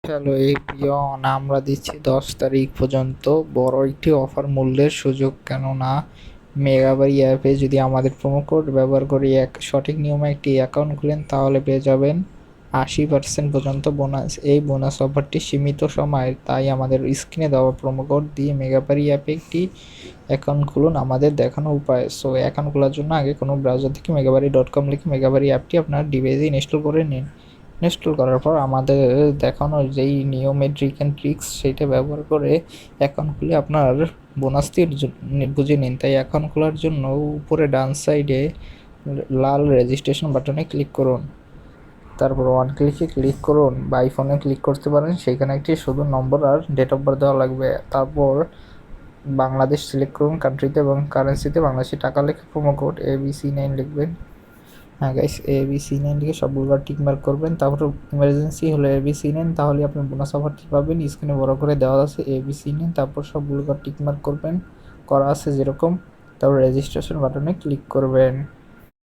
Hello everyone, আমরা দিচ্ছি 10 তারিখ পর্যন্ত বড় একটি অফার মূল্যের সুযোগ। কেননা মেগাবাড়ি অ্যাপে যদি আমাদের প্রোমো কোড ব্যবহার করে সঠিক নিয়মে একটি অ্যাকাউন্ট খুলেন তাহলে পেয়ে যাবেন 80% পর্যন্ত বোনাস। এই বোনাস অফারটি সীমিত সময়ের, তাই আমাদের স্ক্রিনে দেওয়া প্রোমো কোড দিয়ে মেগাবাড়ি অ্যাপে একটি অ্যাকাউন্ট খুলুন আমাদের দেখানো উপায়। সো অ্যাকাউন্ট খোলার জন্য আগে কোনো ব্রাউজার থেকে megabaari.com লিখে মেগাবাড়ি অ্যাপটি আপনার ডিভাইসে ইনস্টল করে নিন। ইনস্টল করার পর আমাদের দেখানো যেই নিয়মের ট্রিক অ্যান্ড ট্রিক্স সেইটা ব্যবহার করে অ্যাকাউন্ট খুলে আপনার বোনাসটি বুঝে নিন। তাই অ্যাকাউন্ট খোলার জন্য উপরে ডান সাইডে লাল রেজিস্ট্রেশন বাটনে ক্লিক করুন, তারপর ওয়ান ক্লিকে ক্লিক করুন বা আইফোনে ক্লিক করতে পারেন। সেখানে একটি শুধু নম্বর আর ডেট অফ বার্থ দেওয়া লাগবে। তারপর বাংলাদেশ সিলেক্ট করুন, কান্ট্রিতে এবং কারেন্সিতে বাংলাদেশি টাকা লিখে প্রোমো কোড ABC9 লিখবেন। হ্যাঁ গাইস, ABC9 লিখে সবগুলো টিক মার্ক করবেন। তারপর ইমার্জেন্সি হলো ABC9, তাহলে আপনি বোনাস অফারটি পাবেন। স্ক্রিনে বড় করে দেওয়া আছে ABC9, তারপর সবগুলো টিক মার্ক করবেন, করা আছে যেরকম। তারপর রেজিস্ট্রেশন বাটনে ক্লিক করবেন।